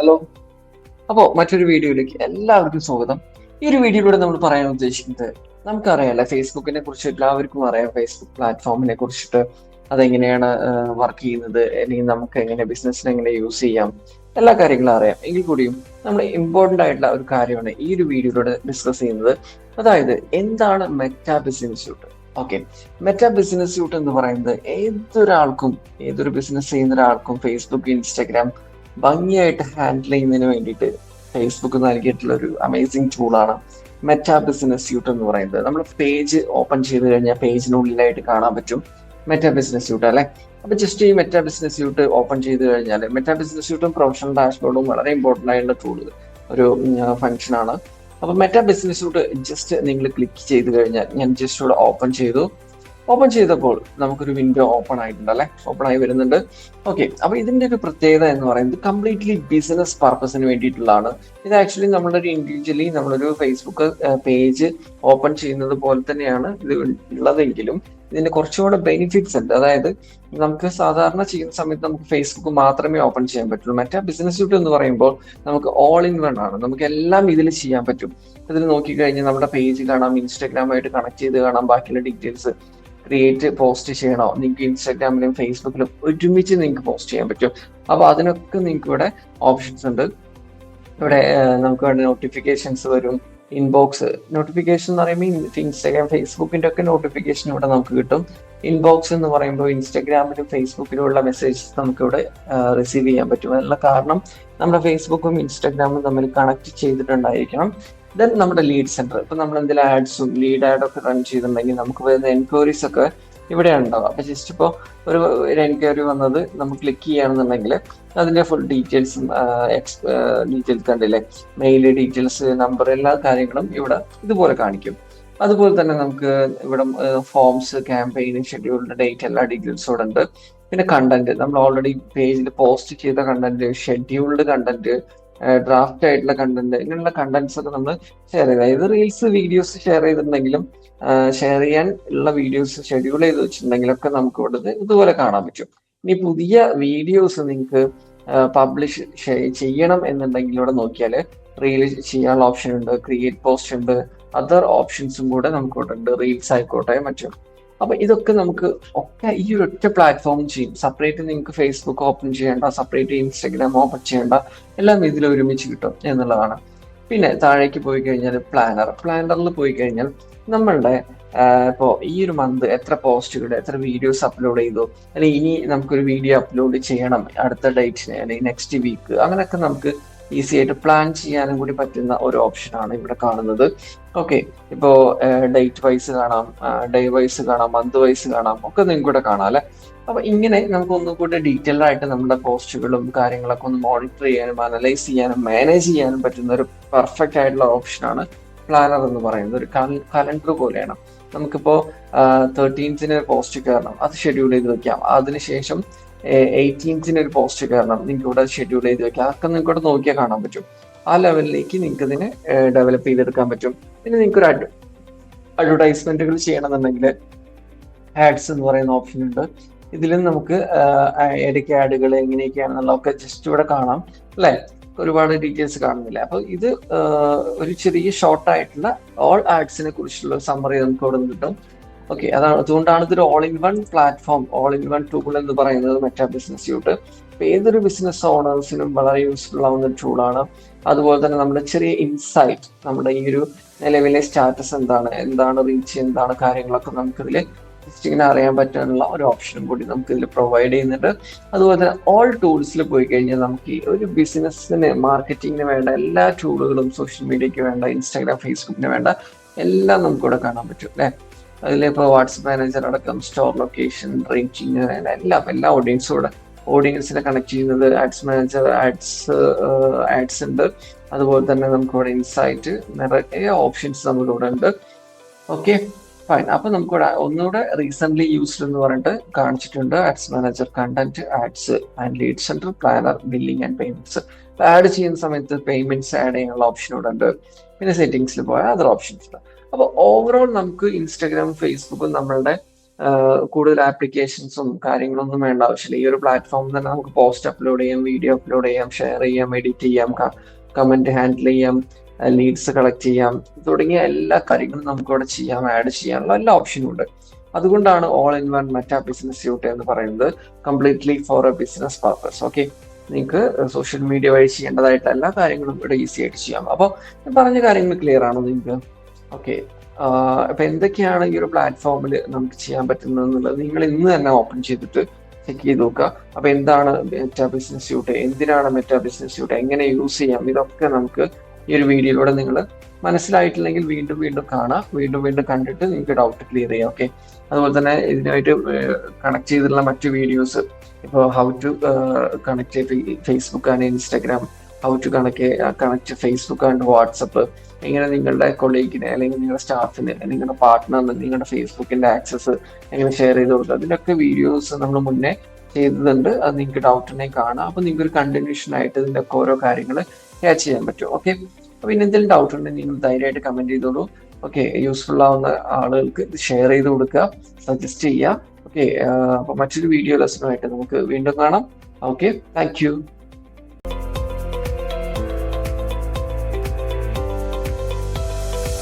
Hello. അപ്പോൾ മറ്റൊരു വീഡിയോയിലേക്ക് എല്ലാവർക്കും സ്വാഗതം. ഈ ഒരു വീഡിയോയിലൂടെ നമ്മൾ പറയാൻ ഉദ്ദേശിക്കുന്നത്, നമുക്കറിയാലോ ഫേസ്ബുക്കിനെ കുറിച്ച് എല്ലാവർക്കും അറിയാം. ഫേസ്ബുക്ക് പ്ലാറ്റ്ഫോമിനെ കുറിച്ചിട്ട് അതെങ്ങനെയാണ് വർക്ക് ചെയ്യുന്നത്, അല്ലെങ്കിൽ നമുക്ക് എങ്ങനെ ബിസിനസ്സിന് എങ്ങനെ യൂസ് ചെയ്യാം, എല്ലാ കാര്യങ്ങളും അറിയാം. എങ്കിൽ കൂടിയും നമ്മൾ ഇമ്പോർട്ടൻ്റ് ആയിട്ടുള്ള ഒരു കാര്യമാണ് ഈ ഒരു വീഡിയോയിലൂടെ ഡിസ്കസ് ചെയ്യുന്നത്. അതായത് എന്താണ് Meta business suite. Okay, Meta business suite എന്ന് പറയുന്നത് ഏതൊരു ബിസിനസ് ചെയ്യുന്ന ഒരാൾക്കും ഫേസ്ബുക്ക്, ഇൻസ്റ്റാഗ്രാം ഭംഗിയായിട്ട് ഹാൻഡിൽ ചെയ്യുന്നതിന് വേണ്ടിയിട്ട് ഫേസ്ബുക്ക് നൽകിയിട്ടുള്ള ഒരു അമേസിങ് ടൂളാണ് മെറ്റാ ബിസിനസ് സ്യൂട്ട് എന്ന് പറയുന്നത്. നമ്മൾ പേജ് ഓപ്പൺ ചെയ്ത് കഴിഞ്ഞാൽ പേജിനുള്ളിലായിട്ട് കാണാൻ പറ്റും മെറ്റാ ബിസിനസ് സ്യൂട്ട് അല്ലെ. അപ്പൊ ജസ്റ്റ് ഈ മെറ്റാ ബിസിനസ് സ്യൂട്ട് ഓപ്പൺ ചെയ്ത് കഴിഞ്ഞാൽ മെറ്റാ ബിസിനസ് സ്യൂട്ടും പ്രൊഫഷണൽ ഡാഷ്ബോർഡും വളരെ ഇമ്പോർട്ടൻ്റ് ആയിട്ടുള്ള ടൂൾ ഒരു ഫംഗ്ഷൻ ആണ്. അപ്പൊ മെറ്റാ ബിസിനസ് സ്യൂട്ട് ജസ്റ്റ് നിങ്ങൾ ക്ലിക്ക് ചെയ്ത് കഴിഞ്ഞാൽ, ഞാൻ ജസ്റ്റ് ഇവിടെ ഓപ്പൺ ചെയ്തപ്പോൾ നമുക്കൊരു വിൻഡോ ഓപ്പൺ ആയിട്ടുണ്ട് അല്ലെ, ഓപ്പൺ ആയി വരുന്നുണ്ട്. ഓക്കെ, അപ്പൊ ഇതിന്റെ ഒരു പ്രത്യേകത എന്ന് പറയുന്നത് കംപ്ലീറ്റ്ലി ബിസിനസ് പർപ്പസിന് വേണ്ടിയിട്ടുള്ളതാണ്. ഇത് ആക്ച്വലി നമ്മളൊരു ഫേസ്ബുക്ക് പേജ് ഓപ്പൺ ചെയ്യുന്നത് പോലെ തന്നെയാണ് ഇത് ഉള്ളതെങ്കിലും ഇതിന്റെ കുറച്ചുകൂടെ ബെനിഫിറ്റ്സ് ഉണ്ട്. അതായത് നമുക്ക് സാധാരണ ചെയ്യുന്ന സമയത്ത് നമുക്ക് ഫേസ്ബുക്ക് മാത്രമേ ഓപ്പൺ ചെയ്യാൻ പറ്റുള്ളൂ. മറ്റേ ബിസിനസ് സ്യൂട്ട് എന്ന് പറയുമ്പോൾ നമുക്ക് ഓൾ ഇൻ വൺ ആണ്, നമുക്ക് എല്ലാം ഇതിൽ ചെയ്യാൻ പറ്റും. ഇതിൽ നോക്കിക്കഴിഞ്ഞാൽ നമ്മുടെ പേജ് കാണാം, ഇൻസ്റ്റാഗ്രാമായിട്ട് കണക്ട് ചെയ്ത് കാണാം, ബാക്കിയുള്ള ഡീറ്റെയിൽസ് ക്രിയേറ്റ് പോസ്റ്റ് ചെയ്യണോ, നിങ്ങൾക്ക് ഇൻസ്റ്റാഗ്രാമിലും ഫേസ്ബുക്കിലും ഒരുമിച്ച് നിങ്ങൾക്ക് പോസ്റ്റ് ചെയ്യാൻ പറ്റും. അപ്പൊ അതിനൊക്കെ നിങ്ങൾക്ക് ഇവിടെ ഓപ്ഷൻസ് ഉണ്ട്. ഇവിടെ നമുക്ക് വേണ്ട നോട്ടിഫിക്കേഷൻസ് വരും. ഇൻബോക്സ് നോട്ടിഫിക്കേഷൻ എന്ന് പറയുമ്പോൾ ഇൻസ്റ്റാഗ്രാം, ഫേസ്ബുക്കിന്റെ ഒക്കെ നോട്ടിഫിക്കേഷൻ ഇവിടെ നമുക്ക് കിട്ടും. ഇൻബോക്സ് എന്ന് പറയുമ്പോൾ ഇൻസ്റ്റാഗ്രാമിലും ഫേസ്ബുക്കിലും ഉള്ള മെസ്സേജസ് നമുക്ക് ഇവിടെ റിസീവ് ചെയ്യാൻ പറ്റും. അതിനുള്ള കാരണം നമ്മുടെ ഫേസ്ബുക്കും ഇൻസ്റ്റാഗ്രാമും തമ്മിൽ കണക്ട് ചെയ്തിട്ടുണ്ടായിരിക്കണം. ദെൻ നമ്മുടെ ലീഡ് സെന്റർ, ഇപ്പൊ നമ്മൾ എന്തെങ്കിലും ലീഡ് ആഡ് ഒക്കെ റൺ ചെയ്തിട്ടുണ്ടെങ്കിൽ നമുക്ക് വരുന്ന എൻക്വയറീസ് ഒക്കെ ഇവിടെയാണ് ഉണ്ടാവുക. അപ്പൊ ജസ്റ്റ് ഇപ്പോൾ ഒരു എൻക്വയറി വന്നത് നമ്മൾ ക്ലിക്ക് ചെയ്യുകയാണെന്നുണ്ടെങ്കിൽ അതിന്റെ ഫുൾ ഡീറ്റെയിൽസും ഡീറ്റെയിൽസ് കണ്ടില്ലേ, മെയിൽ ഡീറ്റെയിൽസ്, നമ്പർ, എല്ലാ കാര്യങ്ങളും ഇവിടെ ഇതുപോലെ കാണിക്കും. അതുപോലെ തന്നെ നമുക്ക് ഇവിടെ ഫോംസ്, ക്യാമ്പയിൻ, ഷെഡ്യൂൾഡ് ഡേറ്റ്, എല്ലാ ഡീറ്റെയിൽസും ഇവിടെ ഉണ്ട്. പിന്നെ കണ്ടന്റ്, നമ്മൾ ഓൾറെഡി പേജിൽ പോസ്റ്റ് ചെയ്ത കണ്ടന്റ്, ഷെഡ്യൂൾഡ് കണ്ടന്റ്, ഡ്രാഫ്റ്റ് ആയിട്ടുള്ള കണ്ടന്റ്, ഇങ്ങനെയുള്ള കണ്ടന്റ്സ് ഒക്കെ നമ്മൾ ഷെയർ ചെയ്ത്, അതായത് റീൽസ്, വീഡിയോസ് ഷെയർ ചെയ്തിട്ടുണ്ടെങ്കിലും ഷെയർ ചെയ്യാൻ ഉള്ള വീഡിയോസ് ഷെഡ്യൂൾ ചെയ്ത് വെച്ചിട്ടുണ്ടെങ്കിലൊക്കെ നമുക്ക് ഇവിടെ ഇതുപോലെ കാണാൻ പറ്റും. ഇനി പുതിയ വീഡിയോസ് നിങ്ങൾക്ക് പബ്ലിഷ് ചെയ്യണം എന്നുണ്ടെങ്കിൽ ഇവിടെ നോക്കിയാൽ റീൽ ചെയ്യാനുള്ള ഓപ്ഷൻ ഉണ്ട്, ക്രിയേറ്റ് പോസ്റ്റ് ഉണ്ട്, അതർ ഓപ്ഷൻസും കൂടെ നമുക്ക് ഇവിടെ ഉണ്ട്, റീൽസ് ആയിക്കോട്ടെ മറ്റും. അപ്പൊ ഇതൊക്കെ നമുക്ക് ഈ ഒരു ഒറ്റ പ്ലാറ്റ്ഫോം ചെയ്യും. സെപ്പറേറ്റ് നിങ്ങൾക്ക് ഫേസ്ബുക്ക് ഓപ്പൺ ചെയ്യേണ്ട, സെപ്പറേറ്റ് ഇൻസ്റ്റാഗ്രാം ഓപ്പൺ ചെയ്യേണ്ട, എല്ലാം ഇതിൽ ഒരുമിച്ച് കിട്ടും എന്നുള്ളതാണ്. പിന്നെ താഴേക്ക് പോയി കഴിഞ്ഞാൽ പ്ലാനറിൽ പോയി കഴിഞ്ഞാൽ നമ്മളുടെ ഇപ്പോൾ ഈ ഒരു മന്ത് എത്ര പോസ്റ്റുകൾ, എത്ര വീഡിയോസ് അപ്ലോഡ് ചെയ്തു, അല്ലെങ്കിൽ ഇനി നമുക്കൊരു വീഡിയോ അപ്ലോഡ് ചെയ്യണം അടുത്ത ഡേറ്റിന് അല്ലെങ്കിൽ നെക്സ്റ്റ് വീക്ക്, അങ്ങനെയൊക്കെ നമുക്ക് ഈസി ആയിട്ട് പ്ലാൻ ചെയ്യാനും കൂടി പറ്റുന്ന ഒരു ഓപ്ഷനാണ് ഇവിടെ കാണുന്നത്. ഓക്കെ, ഇപ്പോൾ ഡേറ്റ് വൈസ് കാണാം, ഡേ വൈസ് കാണാം, മന്ത് വൈസ് കാണാം, ഒക്കെ നിങ്ങൾക്ക് ഇവിടെ കാണാം അല്ലെ. അപ്പൊ ഇങ്ങനെ നമുക്ക് ഒന്നും കൂടി ഡീറ്റെയിൽഡ് ആയിട്ട് നമ്മുടെ പോസ്റ്റുകളും കാര്യങ്ങളൊക്കെ ഒന്ന് മോണിറ്റർ ചെയ്യാനും അനലൈസ് ചെയ്യാനും മാനേജ് ചെയ്യാനും പറ്റുന്ന ഒരു പെർഫെക്റ്റ് ആയിട്ടുള്ള ഓപ്ഷനാണ് പ്ലാനർ എന്ന് പറയുന്നത്. ഒരു കലണ്ടർ പോലെയാണ്. നമുക്കിപ്പോ 13th പോസ്റ്റ് കയറണം, അത് ഷെഡ്യൂൾ ചെയ്ത് വെക്കാം. അതിനുശേഷം 18th ഒരു പോസ്റ്റ് കയറണം, നിങ്ങൾക്ക് ഇവിടെ ഷെഡ്യൂൾ ചെയ്ത് വെക്കാം. അതൊക്കെ നിങ്ങൾക്ക് ഇവിടെ നോക്കിയാൽ കാണാൻ പറ്റും. ആ ലെവലിലേക്ക് നിങ്ങൾക്ക് ഇതിനെ ഡെവലപ്പ് ചെയ്തെടുക്കാൻ പറ്റും. പിന്നെ നിങ്ങൾക്ക് ഒരു അഡ്വർടൈസ്മെന്റുകൾ ചെയ്യണമെന്നുണ്ടെങ്കിൽ ആഡ്സ് എന്ന് പറയുന്ന ഓപ്ഷൻ ഉണ്ട്. ഇതിലും നമുക്ക് ഏതൊക്കെ ആഡുകൾ എങ്ങനെയൊക്കെയാണെന്നുള്ളതൊക്കെ ജസ്റ്റ് ഇവിടെ കാണാം അല്ലെ. ഒരുപാട് ഡീറ്റെയിൽസ് കാണുന്നില്ല. അപ്പൊ ഇത് ഒരു ചെറിയ ഷോർട്ട് ആയിട്ടുള്ള ഓൾ ആഡ്സിനെ കുറിച്ചുള്ള സമ്മറി നമുക്ക് ഇവിടെ കിട്ടും. ഓക്കെ, അതുകൊണ്ടാണ് ഇതൊരു all in one platform, all in one tool എന്ന് പറയുന്നത് മെറ്റാ ബിസിനസ് സ്യൂട്ട്. ഇപ്പൊ ഏതൊരു ബിസിനസ് ഓണേഴ്സിനും വളരെ യൂസ്ഫുൾ ആവുന്ന ഒരു ടൂളാണ്. അതുപോലെ തന്നെ നമ്മുടെ ചെറിയ ഇൻസൈറ്റ്, നമ്മുടെ ഈ ഒരു നിലവിലെ സ്റ്റാറ്റസ് എന്താണ് റീച്ച്, എന്താണ് കാര്യങ്ങളൊക്കെ നമുക്കിതിൽ ജസ്റ്റ് ഇങ്ങനെ അറിയാൻ പറ്റാനുള്ള ഒരു ഓപ്ഷനും കൂടി നമുക്ക് ഇതിൽ പ്രൊവൈഡ് ചെയ്യുന്നുണ്ട്. അതുപോലെ തന്നെ ഓൾ ടൂൾസിൽ പോയി കഴിഞ്ഞാൽ നമുക്ക് ഒരു ബിസിനസ്സിന് മാർക്കറ്റിങ്ങിന് വേണ്ട എല്ലാ ടൂളുകളും, സോഷ്യൽ മീഡിയക്ക് വേണ്ട, ഇൻസ്റ്റാഗ്രാം, ഫേസ്ബുക്കിന് വേണ്ട എല്ലാം നമുക്കിവിടെ കാണാൻ പറ്റും അല്ലെ. അതിലിപ്പോൾ വാട്സ്ആപ്പ് മാനേജർ അടക്കം, സ്റ്റോർ ലൊക്കേഷൻ, റേറ്റിംഗ്, എല്ലാ ഓഡിയൻസിനെ കണക്ട് ചെയ്യുന്നത്, ആഡ്സ് മാനേജർ, ആഡ്സ് ഉണ്ട്. അതുപോലെ തന്നെ നമുക്കിവിടെ ഇൻസൈറ്റ്, നിറയെ ഓപ്ഷൻസ് നമുക്കിവിടെ ഉണ്ട്. Okay fine. അപ്പൊ നമുക്കിവിടെ ഒന്നുകൂടെ റീസെന്റ് യൂസ്ഡ് എന്ന് പറഞ്ഞിട്ട് കാണിച്ചിട്ടുണ്ട്. Ads manager, content, ads and lead centre, planner, billing and payments. Ad ചെയ്യുന്ന സമയത്ത് പേയ്മെന്റ്സ് ആഡ് ചെയ്യാനുള്ള ഓപ്ഷൻ ഇവിടെ ഉണ്ട്. പിന്നെ സെറ്റിംഗ്സിൽ പോയാൽ അതർ ഓപ്ഷൻസ് ഉണ്ട്. അപ്പൊ ഓവറോൾ നമുക്ക് ഇൻസ്റ്റാഗ്രാമും ഫേസ്ബുക്കും നമ്മളുടെ കൂടുതൽ ആപ്ലിക്കേഷൻസും കാര്യങ്ങളൊന്നും വേണ്ട ആവശ്യമില്ല. ഈ ഒരു പ്ലാറ്റ്ഫോമിൽ തന്നെ നമുക്ക് പോസ്റ്റ് അപ്ലോഡ് ചെയ്യാം, വീഡിയോ അപ്ലോഡ് ചെയ്യാം, ഷെയർ ചെയ്യാം, എഡിറ്റ് ചെയ്യാം, കമന്റ് ഹാൻഡിൽ ചെയ്യാം, ലീഡ്സ് കളക്ട് ചെയ്യാം, തുടങ്ങിയ എല്ലാ കാര്യങ്ങളും നമുക്ക് ഇവിടെ ചെയ്യാം. ആഡ് ചെയ്യാനുള്ള എല്ലാ ഓപ്ഷനും ഉണ്ട്. അതുകൊണ്ടാണ് all in one Meta business suite എന്ന് പറയുന്നത്. Completely for a business purpose. Okay, നിങ്ങൾക്ക് സോഷ്യൽ മീഡിയ വഴി ചെയ്യേണ്ടതായിട്ടുള്ള എല്ലാ കാര്യങ്ങളും ഇവിടെ ഈസി ആയിട്ട് ചെയ്യാം. അപ്പോൾ ഞാൻ പറഞ്ഞ കാര്യങ്ങൾ ക്ലിയർ ആണോ നിങ്ങൾക്ക്? ഓക്കെ, അപ്പൊ എന്തൊക്കെയാണ് ഈ ഒരു പ്ലാറ്റ്ഫോമിൽ നമുക്ക് ചെയ്യാൻ പറ്റുന്നത് എന്നുള്ളത് നിങ്ങൾ ഇന്ന് തന്നെ ഓപ്പൺ ചെയ്തിട്ട് ചെക്ക് ചെയ്ത് നോക്കുക. അപ്പൊ എന്താണ് മെറ്റാ ബിസിനസ് സ്യൂട്ട്, എന്തിനാണ് മെറ്റാ ബിസിനസ് സ്യൂട്ട്, എങ്ങനെ യൂസ് ചെയ്യാം, ഇതൊക്കെ നമുക്ക് ഈ ഒരു വീഡിയോയിലൂടെ നിങ്ങൾ മനസ്സിലായിട്ടില്ലെങ്കിൽ വീണ്ടും വീണ്ടും കാണാം, വീണ്ടും വീണ്ടും കണ്ടിട്ട് നിങ്ങൾക്ക് ഡൗട്ട് ക്ലിയർ ചെയ്യാം. ഓക്കെ, അതുപോലെ തന്നെ ഇതിനായിട്ട് കണക്ട് ചെയ്തിട്ടുള്ള മറ്റു വീഡിയോസ്, ഇപ്പോൾ how to connect Facebook and Instagram, how to connect Facebook and WhatsApp, എങ്ങനെ നിങ്ങളുടെ കൊളീഗിനെ അല്ലെങ്കിൽ നിങ്ങളുടെ സ്റ്റാഫിന്, നിങ്ങളുടെ പാർട്ട്ണറിന് നിങ്ങളുടെ ഫേസ്ബുക്കിന്റെ ആക്സസ് എങ്ങനെ ഷെയർ ചെയ്ത് കൊടുക്കുക, അതിനൊക്കെ വീഡിയോസ് നമ്മൾ മുന്നേ ചെയ്തിട്ടുണ്ട്. അത് നിങ്ങൾക്ക് ഡൗട്ട് ഉണ്ടെങ്കിൽ കാണാം. അപ്പൊ നിങ്ങൾക്ക് ഒരു കണ്ടിന്യൂഷൻ ആയിട്ട് ഇതിന്റെ ഒക്കെ ഓരോ കാര്യങ്ങൾ ക്യാച്ച് ചെയ്യാൻ പറ്റും. ഓക്കെ, അപ്പൊ ഇനി എന്തെങ്കിലും ഡൗട്ട് ഉണ്ടെങ്കിൽ നിങ്ങൾ ധൈര്യമായിട്ട് കമന്റ് ചെയ്തോളൂ. ഓക്കെ, യൂസ്ഫുൾ ആവുന്ന ആളുകൾക്ക് ഷെയർ ചെയ്ത് കൊടുക്കുക, സജസ്റ്റ് ചെയ്യുക. ഓക്കെ, അപ്പൊ മറ്റൊരു വീഡിയോ ലെസണുമായിട്ട് നമുക്ക് വീണ്ടും കാണാം. Okay, thank you.